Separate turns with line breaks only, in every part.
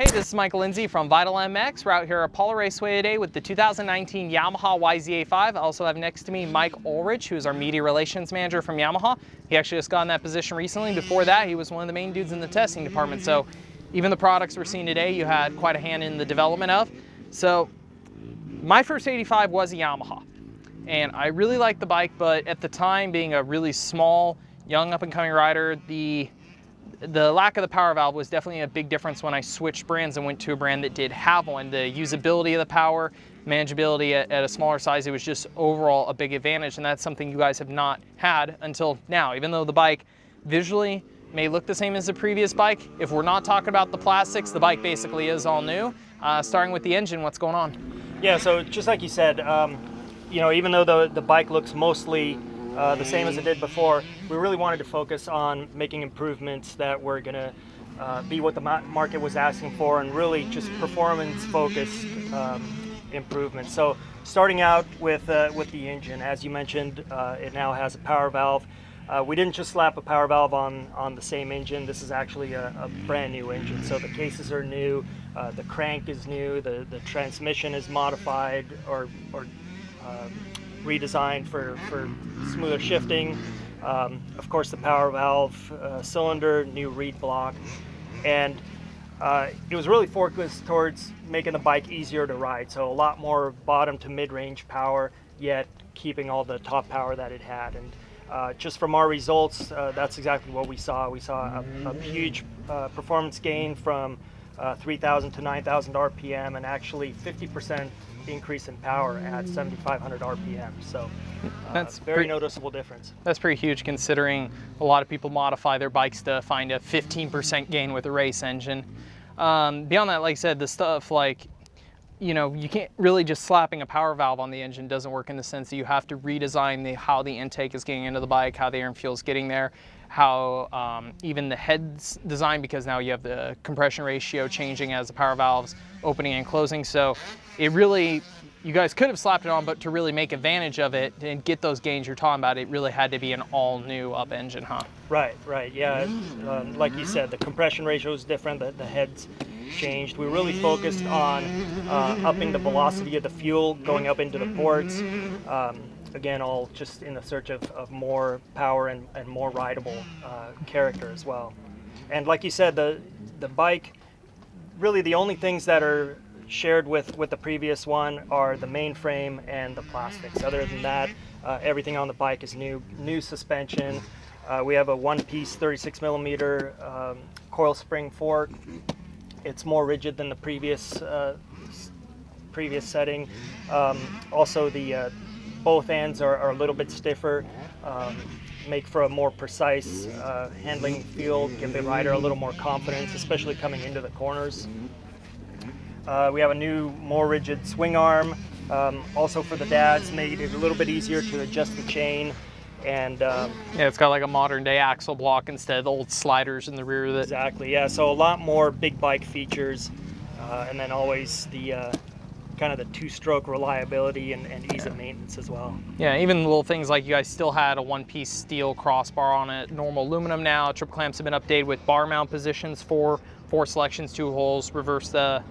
Hey, this is Michael Lindsay from Vital MX. We're out here at Apollo Raceway today with the 2019 Yamaha YZ85. I also have next to me Mike Ulrich, who is our media relations manager from Yamaha. He actually just got in that position recently. Before that, he was one of the main dudes in the testing department. So even the products we're seeing today, you had quite a hand in the development of. So my first 85 was a Yamaha, and I really liked the bike, but at the time, being a really small, young up-and-coming rider, the lack of the power valve was definitely a big difference when I switched brands and went to a brand that did have one. The usability of the power, manageability at a smaller size, it was just overall a big advantage, and that's something you guys have not had until now. Even though the bike visually may look the same as the previous bike, if we're not talking about the plastics, the bike basically is all new. Starting with the engine, what's going on?
Yeah, so just like you said, even though the bike looks mostly the same as it did before, we really wanted to focus on making improvements that were going to be what the market was asking for, and really just performance-focused improvements. So starting out with the engine, as you mentioned, it now has a power valve. We didn't just slap a power valve on the same engine. This is actually a brand new engine. So the cases are new, the crank is new, the transmission is modified or redesigned for smoother shifting. Of course, the power valve cylinder, new reed block, and it was really focused towards making the bike easier to ride. So a lot more bottom to mid-range power, yet keeping all the top power that it had. And just from our results, that's exactly what we saw. We saw a huge performance gain from 3,000 to 9,000 RPM, and actually 50% increase in power at 7,500 RPM. So that's very noticeable difference.
That's pretty huge, considering a lot of people modify their bikes to find a 15% gain with a race engine. Beyond that, like I said, the stuff like, you can't really just slapping a power valve on the engine doesn't work, in the sense that you have to redesign how the intake is getting into the bike, how the air and fuel is getting there, how even the head's designed, because now you have the compression ratio changing as the power valve's opening and closing. So it really, you guys could have slapped it on, but to really make advantage of it and get those gains you're talking about, it really had to be an all new up engine, huh?
Right, yeah. Like you said, the compression ratio is different, the head's changed. We really focused on upping the velocity of the fuel going up into the ports. Again, all just in the search of more power and more rideable character as well. And like you said, the bike, really the only things that are shared with the previous one are the mainframe and the plastics. Other than that, everything on the bike is new suspension. We have a one-piece 36 millimeter coil spring fork. It's more rigid than the previous setting. Also, the both ends are a little bit stiffer, make for a more precise handling feel, give the rider a little more confidence, especially coming into the corners. We have a new, more rigid swing arm. Also for the dads, made it a little bit easier to adjust the chain. And
yeah, it's got like a modern day axle block instead of the old sliders in the rear of it.
Exactly, yeah. So a lot more big bike features, and then always the kind of the two-stroke reliability and ease of maintenance as well.
Yeah, even little things like you guys still had a one-piece steel crossbar on it, normal aluminum now. Triple clamps have been updated with bar mount positions, four selections, 2 holes, reverse the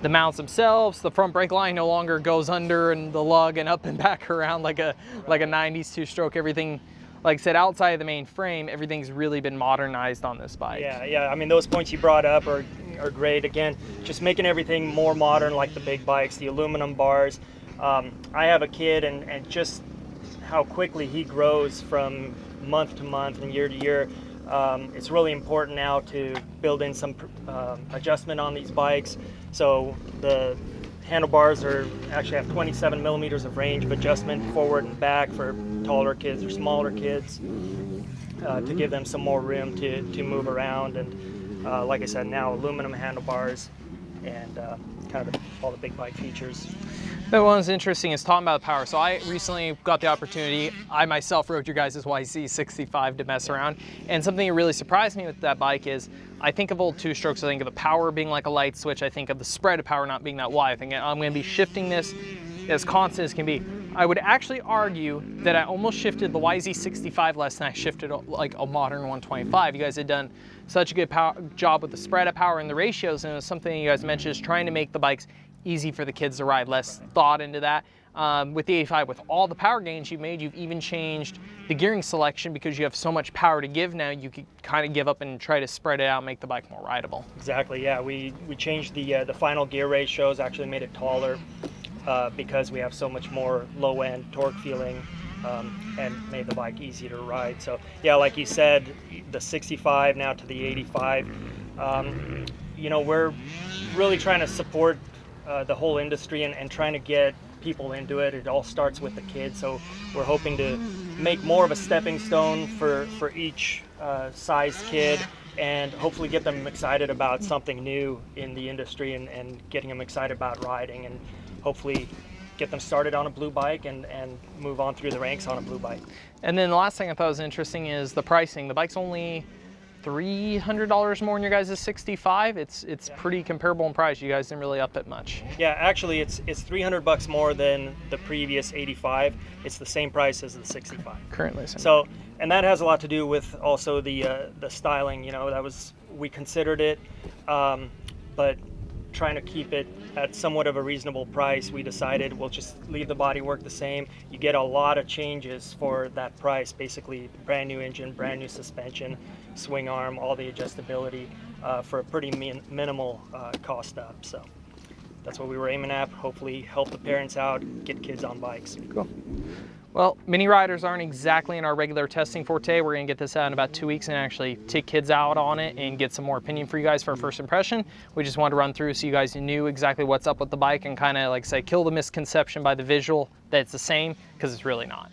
mounts themselves. The front brake line no longer goes under and the lug and up and back around like a 90s two-stroke. Everything, like I said, outside of the main frame, everything's really been modernized on this bike.
Yeah. I mean, those points you brought up are great. Again, just making everything more modern, like the big bikes, the aluminum bars. I have a kid, and just how quickly he grows from month to month and year to year. It's really important now to build in some adjustment on these bikes. So the handlebars actually have 27 millimeters of range of adjustment forward and back for taller kids or smaller kids, to give them some more room to move around. And like I said, now aluminum handlebars and kind of all the big bike features.
That one was interesting is talking about power. So I recently got the opportunity, I myself rode your guys' YZ85 to mess around, and something that really surprised me with that bike is I think of old two-strokes, I think of the power being like a light switch, I think of the spread of power not being that wide. I think I'm going to be shifting this as constant as can be. I would actually argue that I almost shifted the YZ85 less than I shifted like a modern 125. You guys had done such a good job with the spread of power and the ratios, and it was something you guys mentioned is trying to make the bikes easy for the kids to ride, less thought into that. With the 85, with all the power gains you've made, you've even changed the gearing selection because you have so much power to give now. You could kind of give up and try to spread it out and make the bike more rideable.
Exactly, yeah. We changed the final gear ratios, actually made it taller because we have so much more low-end torque feeling and made the bike easier to ride. So yeah, like you said, the 65 now to the 85, you know, we're really trying to support the whole industry and trying to get people into it. It all starts with the kids, so we're hoping to make more of a stepping stone for each size kid, and hopefully get them excited about something new in the industry and getting them excited about riding, and hopefully get them started on a blue bike and move on through the ranks on a blue bike.
And then the last thing I thought was interesting is the pricing. The bike's only $300 more than your guys' 65. It's pretty comparable in price. You guys didn't really up it much.
Yeah, actually it's $300 more than the previous 85. It's the same price as the 65.
Currently. Same.
So, and that has a lot to do with also the styling. You know, we considered it, but trying to keep it at somewhat of a reasonable price, we decided we'll just leave the bodywork the same. You get a lot of changes for that price, basically brand new engine, brand new suspension, swing arm, all the adjustability for a pretty minimal cost up. So that's what we were aiming at. Hopefully help the parents out, get kids on bikes.
Cool. Well, mini riders aren't exactly in our regular testing forte. We're gonna get this out in about 2 weeks and actually take kids out on it and get some more opinion for you guys for our first impression. We just wanted to run through so you guys knew exactly what's up with the bike and kind of, like I say, kill the misconception by the visual that it's the same, because it's really not.